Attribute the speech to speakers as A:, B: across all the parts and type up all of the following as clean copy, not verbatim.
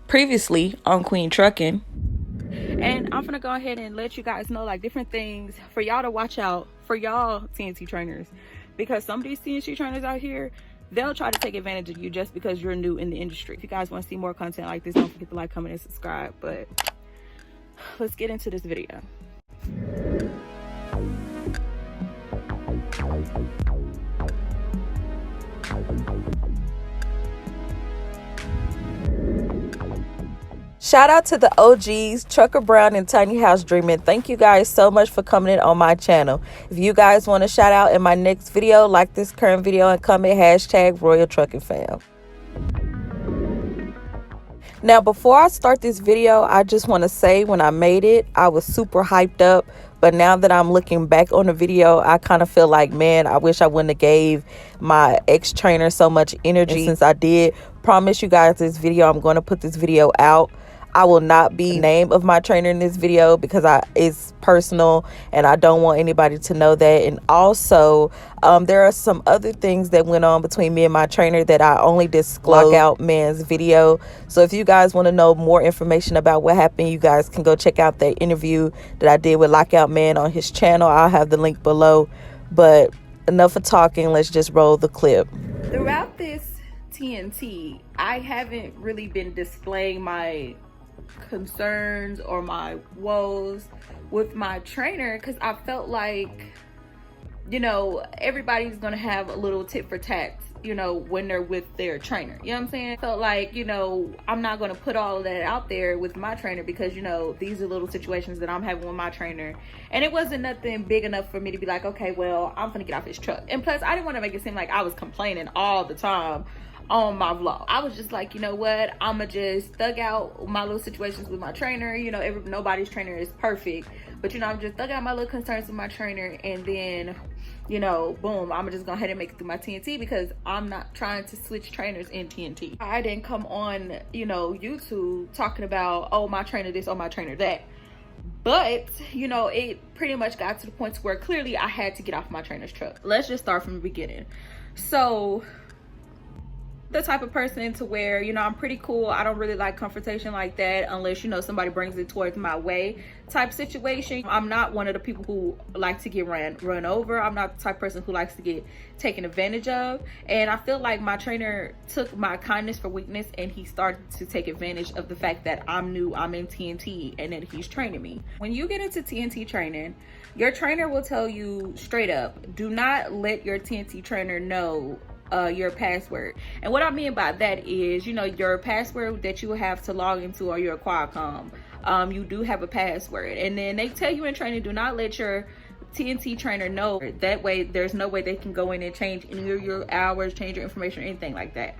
A: previously on Queen Trucking. And I'm gonna go ahead and let you guys know like different things for y'all to watch out for y'all TNT trainers, because some of these TNT trainers out here, they'll try to take advantage of you just because you're new in the industry. If you guys want to see more content like this, don't forget to like, comment, and subscribe. But let's get into this video. Shout out to the OGs, Trucker Brown and Tiny House Dreaming. Thank you guys so much for coming in on my channel. If you guys want to shout out in my next video, like this current video and comment hashtag Royal Trucking Fam. Now, before I start this video, I just want to say when I made it, I was super hyped up. But now that I'm looking back on the video, I kind of feel like, man, I wish I wouldn't have gave my ex-trainer so much energy. And since I did promise you guys this video, I'm going to put this video out. I will not be the name of my trainer in this video because it's personal and I don't want anybody to know that. And also, there are some other things that went on between me and my trainer that I only disclosed out man's video. So if you guys want to know more information about what happened, you guys can go check out that interview that I did with Lockout Man on his channel. I'll have the link below. But enough of talking. Let's just roll the clip. Throughout this TNT, I haven't really been displaying my concerns or my woes with my trainer because I felt like, you know, everybody's gonna have a little tit for tat, you know, when they're with their trainer. You know what I'm saying? I felt like, you know, I'm not gonna put all of that out there with my trainer because, you know, these are little situations that I'm having with my trainer, and it wasn't nothing big enough for me to be like, okay, well, I'm gonna get off his truck. And plus, I didn't want to make it seem like I was complaining all the time on my vlog. I was just like, you know what, I'ma just thug out my little situations with my trainer. You know, nobody's trainer is perfect, but you know, I'm just thug out my little concerns with my trainer, and then, you know, boom, I'm just go ahead and make it through my TNT because I'm not trying to switch trainers in TNT. I didn't come on, you know, YouTube talking about, oh, my trainer this, oh, my trainer that. But, you know, it pretty much got to the point where clearly I had to get off my trainer's truck. Let's just start from the beginning. So the type of person to where, you know, I'm pretty cool. I don't really like confrontation like that unless, you know, somebody brings it towards my way type situation. I'm not one of the people who like to get run over. I'm not the type of person who likes to get taken advantage of. And I feel like my trainer took my kindness for weakness and he started to take advantage of the fact that I'm new, I'm in TNT, and that he's training me. When you get into TNT training, your trainer will tell you straight up, do not let your TNT trainer know your password. And what I mean by that is, you know, your password that you have to log into or your Qualcomm, you do have a password, and then they tell you in training, do not let your TNT trainer know. That way there's no way they can go in and change any of your hours, change your information, or anything like that.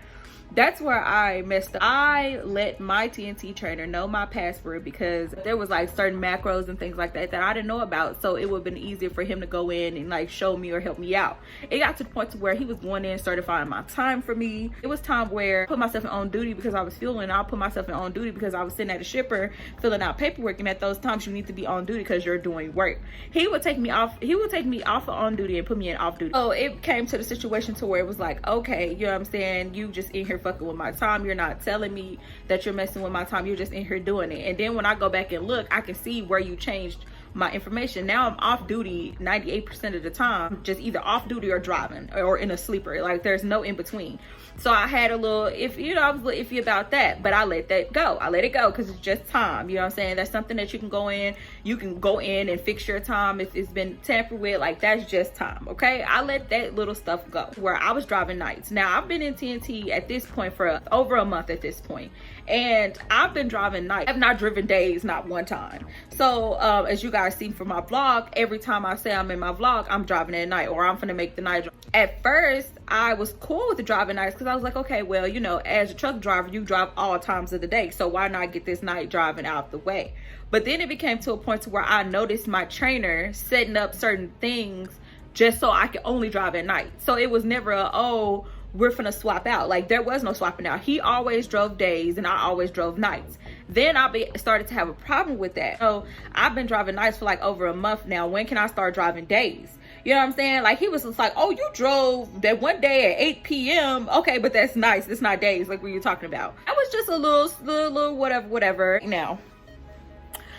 A: That's where I messed up. I let my TNT trainer know my password because there was like certain macros and things like that that I didn't know about. So it would have been easier for him to go in and like show me or help me out. It got to the point to where he was going in certifying my time for me. It was time where I put myself in on duty because I was fueling. I'll put myself in on duty because I was sitting at a shipper filling out paperwork, and at those times you need to be on duty because you're doing work. He would take me off. He would take me off of on duty and put me in off duty. So it came to the situation to where it was like, okay, you know what I'm saying? You just in here fucking with my time. You're not telling me that you're messing with my time. You're just in here doing it. And then when I go back and look, I can see where you changed my information. Now I'm off duty 98% of the time, just either off duty or driving or in a sleeper. Like there's no in between. So I had a little, I was a little iffy about that, but I let that go. I let it go because it's just time. You know what I'm saying? That's something that you can go in. You can go in and fix your time if it's been tampered with. Like that's just time. Okay. I let that little stuff go where I was driving nights. Now I've been in TNT at this point for over a month at this point, and I've been driving nights. I've not driven days, not one time. So as you guys see from my vlog, every time I say I'm in my vlog, I'm driving at night or I'm gonna make the night drive. At first I was cool with the driving nights because I was like, okay, well, you know, as a truck driver you drive all times of the day, so why not get this night driving out the way? But then it became to a point to where I noticed my trainer setting up certain things just so I could only drive at night. So it was never oh, we're finna swap out. Like there was no swapping out. He always drove days and I always drove nights. Then I started to have a problem with that. So I've been driving nights for like over a month now. When can I start driving days? You know what I'm saying? Like, he was just like, oh, you drove that one day at 8 p.m. Okay, but that's nice. It's not days like what you're talking about. I was just a little whatever. Now,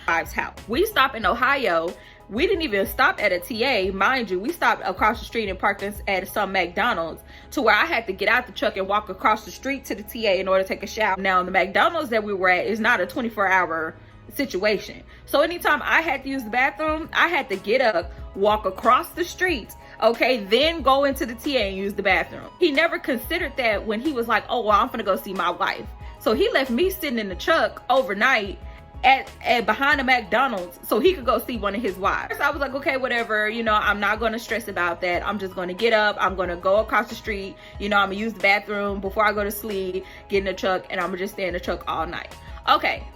A: Drive's house. We stopped in Ohio. We didn't even stop at a TA, mind you. We stopped across the street and parked at some McDonald's, to where I had to get out the truck and walk across the street to the TA in order to take a shower. Now, the McDonald's that we were at is not a 24-hour situation. So anytime I had to use the bathroom, I had to get up, walk across the street, okay, then go into the TA and use the bathroom. He never considered that when he was like, oh, well, I'm gonna go see my wife. So he left me sitting in the truck overnight at behind a McDonald's so he could go see one of his wives. So I was like, okay, whatever, you know, I'm not going to stress about that. I'm just going to get up, I'm going to go across the street, you know, I'm gonna use the bathroom before I go to sleep, get in the truck, and I'm gonna just stay in the truck all night. Okay,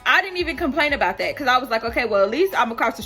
A: I didn't even complain about that, because I was like, okay, well, at least I'm across the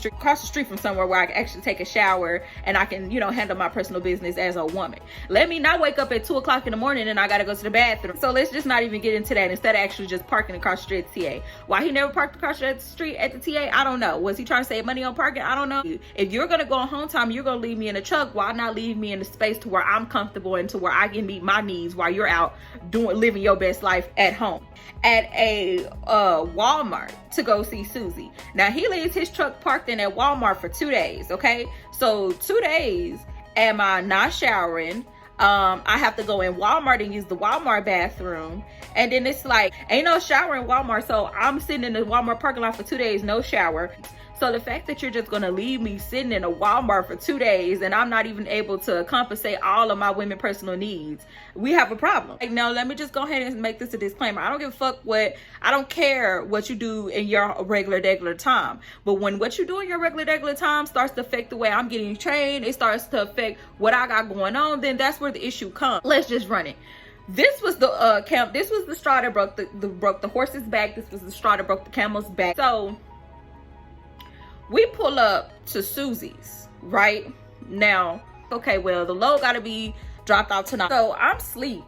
A: street from somewhere where I can actually take a shower and I can, you know, handle my personal business as a woman. Let me not wake up at 2 o'clock in the morning and I gotta go to the bathroom. So let's just not even get into that, instead of actually just parking across the street at the TA. Why he never parked across the street at the TA, I don't know. Was he trying to save money on parking? I don't know. If you're gonna go on home time, you're gonna leave me in the truck. Why not leave me in the space to where I'm comfortable and to where I can meet my needs while you're out living your best life at home? At a Walmart to go see Susie. Now, he leaves his truck parked in at Walmart for 2 days, okay? So 2 days, am I not showering? I have to go in Walmart and use the Walmart bathroom. And then it's like, ain't no shower in Walmart. So I'm sitting in the Walmart parking lot for 2 days, no shower. So the fact that you're just gonna leave me sitting in a Walmart for 2 days and I'm not even able to compensate all of my women personal needs, we have a problem. Like, no, let me just go ahead and make this a disclaimer. I don't give a fuck I don't care what you do in your regular time. But when what you do in your regular time starts to affect the way I'm getting trained, it starts to affect what I got going on, then that's where the issue comes. Let's just run it. This was the this was the straw that broke the horse's back. This was the straw that broke the camel's back. So we pull up to Susie's, right? Now, okay, well, the load gotta be dropped off tonight. So I'm asleep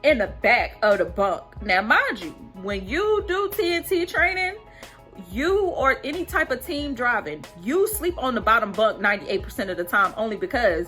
A: in the back of the bunk. Now, mind you, when you do TNT training, you or any type of team driving, you sleep on the bottom bunk 98% of the time, only because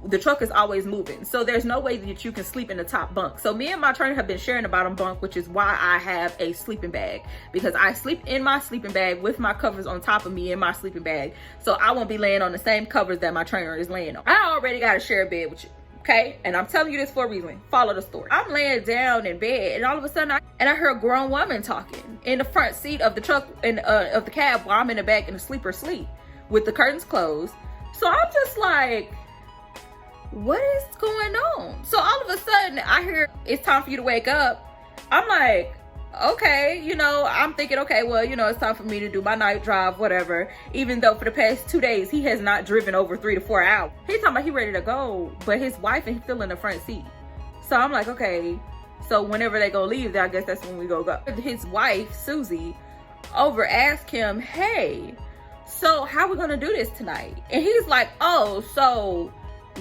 A: the truck is always moving. So there's no way that you can sleep in the top bunk. So me and my trainer have been sharing the bottom bunk, which is why I have a sleeping bag, because I sleep in my sleeping bag with my covers on top of me in my sleeping bag. So I won't be laying on the same covers that my trainer is laying on. I already got to share a bed with you. Okay, and I'm telling you this for a reason. Follow the story. I'm laying down in bed, and all of a sudden, I heard a grown woman talking in the front seat of the truck of the cab, while I'm in the back in a sleeper sleep with the curtains closed. So I'm just like, what is going on? So all of a sudden, I hear it's time for you to wake up. I'm like, okay, you know, I'm thinking, okay, well, you know, it's time for me to do my night drive, whatever. Even though for the past 2 days, he has not driven over 3 to 4 hours. He's talking about he ready to go, but his wife is still in the front seat. So I'm like, okay, so whenever they go leave, I guess that's when we go. His wife, Susie, over asked him, hey, so how we gonna do this tonight? And he's like, oh, so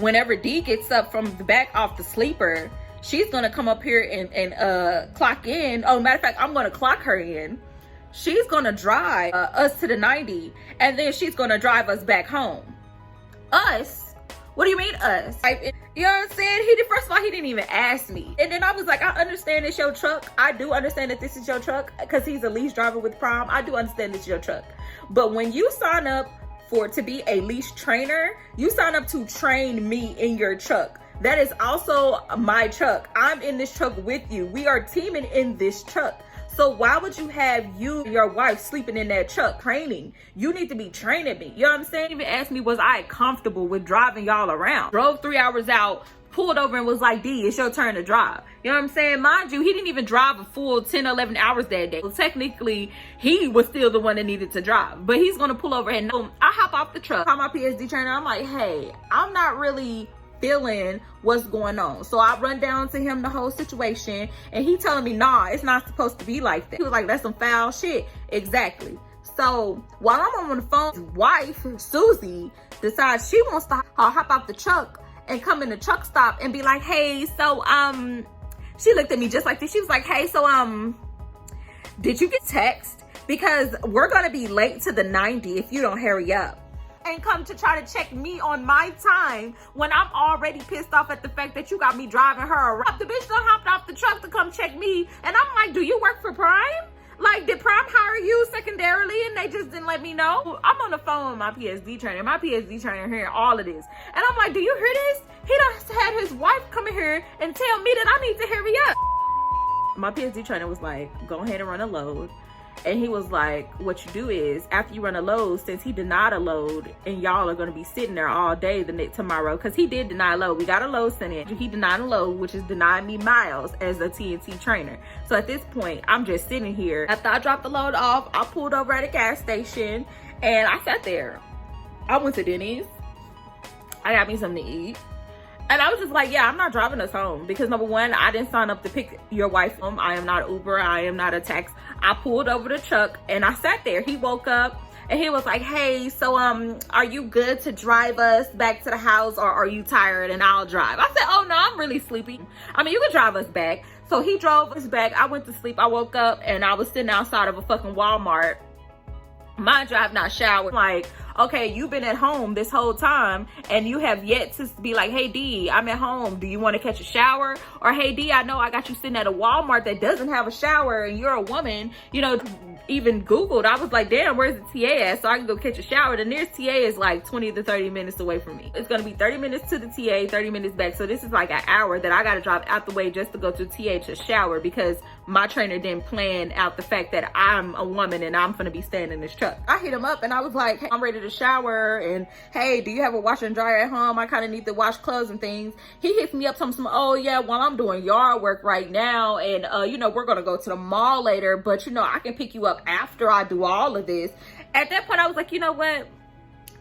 A: whenever Dee gets up from the back off the sleeper, she's gonna come up here and clock in. Oh, matter of fact, I'm gonna clock her in. She's gonna drive us to the 90, and then she's gonna drive us back home. Us? What do you mean us? You know what I'm saying? First of all, he didn't even ask me. And then I was like, I understand it's your truck. I do understand that this is your truck, because he's a lease driver with Prime. I do understand this is your truck. But when you sign up to be a leash trainer, you sign up to train me in your truck. That is also my truck. I'm in this truck with you. We are teaming in this truck. So why would you have your wife sleeping in that truck training? You need to be training me. You know what I'm saying? Even asked me, was I comfortable with driving y'all around? Drove 3 hours out, pulled over and was like, D, it's your turn to drive. You know what I'm saying? Mind you, he didn't even drive a full 10, 11 hours that day. So technically, he was still the one that needed to drive. But he's going to pull over and I hop off the truck, call my PSD trainer. I'm like, hey, I'm not really feeling what's going on. So I run down to him the whole situation, and he telling me, nah, it's not supposed to be like that. He was like, that's some foul shit. Exactly. So while I'm on the phone, his wife, Susie, decides she wants to hop off the truck and come in the truck stop and be like, hey, so she looked at me just like this. She was like, hey, so did you get text? Because we're gonna be late to the 90 if you don't hurry up. and come to try to check me on my time when I'm already pissed off at the fact that you got me driving her around. The bitch done hopped off the truck to come check me, and I'm like, do you work for Prime? Like, did Prime hire you secondarily and they just didn't let me know? I'm on the phone with my PSD trainer. My PSD trainer hearing all of this. And I'm like, do you hear this? He done had his wife come in here and tell me that I need to hurry up. My PSD trainer was like, go ahead and run a load. And he was like, what you do is, after you run a load, since he denied a load, and y'all are going to be sitting there all day tomorrow, because he did deny a load. We got a load sent in. He denied a load, which is denying me miles as a TNT trainer. So at this point, I'm just sitting here. After I dropped the load off, I pulled over at a gas station, and I sat there. I went to Denny's. I got me something to eat. And I was just like, yeah, I'm not driving us home because number one, I didn't sign up to pick your wife home. I am not Uber. I am not a taxi. I pulled over the truck and I sat there. He woke up and he was like, hey, so are you good to drive us back to the house or are you tired and I'll drive? I said, oh no, I'm really sleepy. I mean, you can drive us back. So he drove us back. I went to sleep. I woke up and I was sitting outside of a fucking Walmart. Mind you, I have not showered. Like, okay, you've been at home this whole time and you have yet to be like, hey D, I'm at home. Do you want to catch a shower? Or hey D, I know I got you sitting at a Walmart that doesn't have a shower and you're a woman, you know, even Googled. I was like, damn, where's the TA at? So I can go catch a shower. The nearest TA is like 20 to 30 minutes away from me. It's going to be 30 minutes to the TA, 30 minutes back. So this is like an hour that I got to drive out the way just to go to TA to shower because my trainer didn't plan out the fact that I'm a woman and I'm going to be staying in this truck. I hit him up and I was like, hey, I'm ready to shower and hey, do you have a washer and dryer at home? I kind of need to wash clothes and things. He hits me up some, oh yeah, well I'm doing yard work right now and you know, we're going to go to the mall later, but you know, I can pick you up after I do all of this. At that point, I was like, you know what?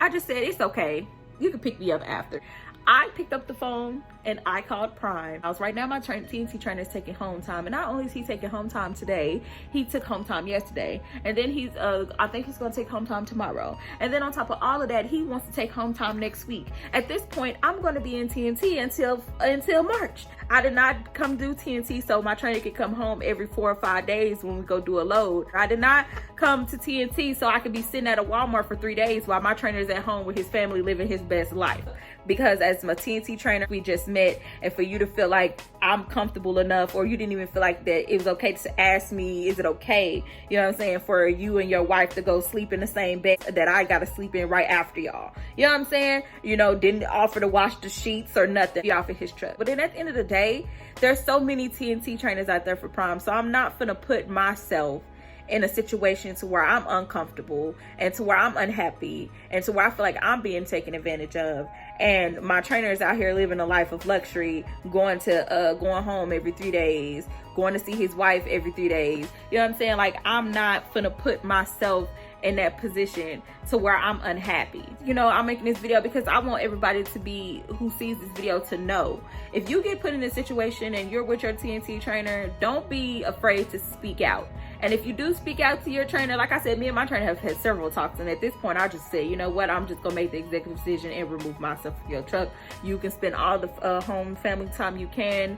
A: I just said, it's okay. You can pick me up after. I picked up the phone and I called Prime. I was right now, my TNT trainer is taking home time. And not only is he taking home time today, he took home time yesterday. And then he's, I think he's gonna take home time tomorrow. And then on top of all of that, he wants to take home time next week. At this point, I'm gonna be in TNT until March. I did not come do TNT so my trainer could come home every 4 or 5 days when we go do a load. I did not come to TNT so I could be sitting at a Walmart for 3 days while my trainer is at home with his family living his best life. Because as my TNT trainer, we just met, and for you to feel like I'm comfortable enough, or you didn't even feel like that it was okay to ask me, is it okay, you know what I'm saying, for you and your wife to go sleep in the same bed that I gotta sleep in right after y'all, you know what I'm saying, you know, didn't offer to wash the sheets or nothing. He offered his truck. But then at the end of the day, there's so many TNT trainers out there for Prime, so I'm not gonna put myself in a situation to where I'm uncomfortable and to where I'm unhappy and to where I feel like I'm being taken advantage of. And my trainer is out here living a life of luxury, going home every 3 days, going to see his wife every 3 days. You know what I'm saying? Like, I'm not gonna put myself in that position to where I'm unhappy. You know, I'm making this video because I want everybody to be, who sees this video, to know, if you get put in a situation and you're with your TNT trainer, don't be afraid to speak out. And if you do speak out to your trainer, like I said, me and my trainer have had several talks, and at this point I just said, you know what, I'm just gonna make the executive decision and remove myself from your truck. You can spend all the home family time you can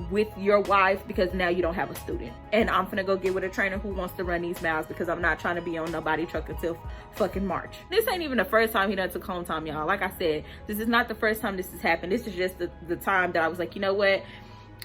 A: with your wife because now you don't have a student. And I'm gonna go get with a trainer who wants to run these miles because I'm not trying to be on nobody's truck until fucking March. This ain't even the first time he done took home time, y'all. Like I said, this is not the first time this has happened. This is just the time that I was like, you know what,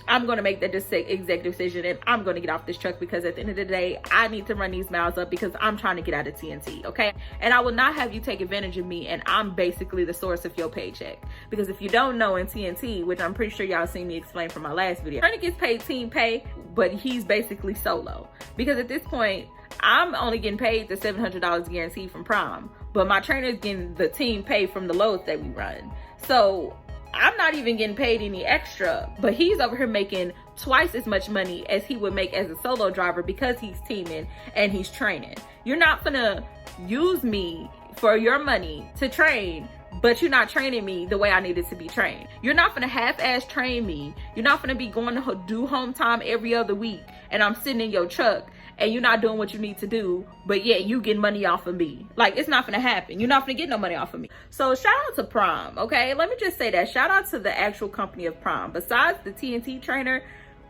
A: I'm going to make that executive decision and I'm going to get off this truck because at the end of the day, I need to run these miles up because I'm trying to get out of TNT, okay? And I will not have you take advantage of me and I'm basically the source of your paycheck. Because if you don't know, in TNT, which I'm pretty sure y'all seen me explain from my last video, trainer gets paid team pay, but he's basically solo. Because at this point, I'm only getting paid the $700 guaranteed from Prime, but my trainer is getting the team pay from the loads that we run. So I'm not even getting paid any extra, but he's over here making twice as much money as he would make as a solo driver because he's teaming and he's training. You're not gonna use me for your money to train, but you're not training me the way I needed to be trained. You're not gonna half-ass train me. You're not gonna be going to do home time every other week and I'm sitting in your truck and you're not doing what you need to do, but yet you get money off of me. Like, it's not gonna happen. You're not gonna get no money off of me. So shout out to Prime, okay? Let me just say that. Shout out to the actual company of Prime. Besides the TNT trainer,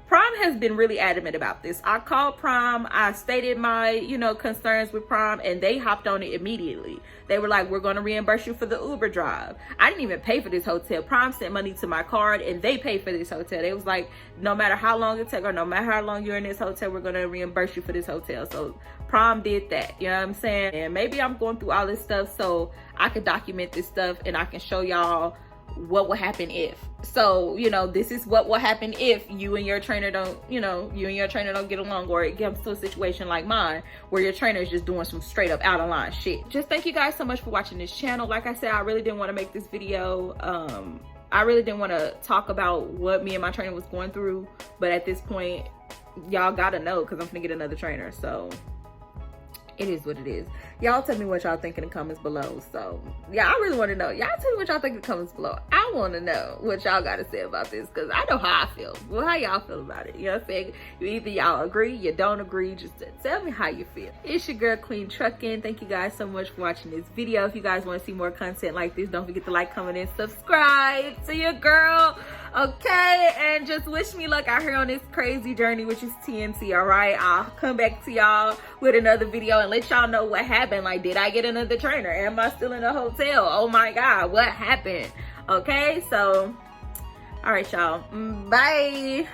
A: Prom has been really adamant about this. I called Prom, I stated my, concerns with Prom, and they hopped on it immediately. They were like, we're going to reimburse you for the Uber drive. I didn't even pay for this hotel. Prom sent money to my card, and they paid for this hotel. They was like, no matter how long it takes, or no matter how long you're in this hotel, we're going to reimburse you for this hotel. So Prom did that, you know what I'm saying? And maybe I'm going through all this stuff so I could document this stuff and I can show y'all what will happen if. So, this is what will happen if you and your trainer don't get along, or it comes to a situation like mine where your trainer is just doing some straight up out of line shit. Just thank you guys so much for watching this channel. Like I said, I really didn't want to make this video. I really didn't want to talk about what me and my trainer was going through, but at this point, y'all gotta know, because I'm gonna get another trainer. So it is what it is. Y'all tell me what y'all think in the comments below. So yeah, I really want to know. Y'all tell me what y'all think in the comments below. I want to know what y'all got to say about this, because I know how I feel. Well, how y'all feel about it? You know what I'm saying? Either y'all agree, you don't agree. Just tell me how you feel. It's your girl Queen Truckin'. Thank you guys so much for watching this video. If you guys want to see more content like this, don't forget to like, comment, and subscribe to your girl. Okay, and just wish me luck out here on this crazy journey, which is TNT. All right, I'll come back to y'all with another video and let y'all know what happened. Like, did I get another trainer? Am I still in a hotel? Oh my god, what happened? Okay, so all right, y'all, bye.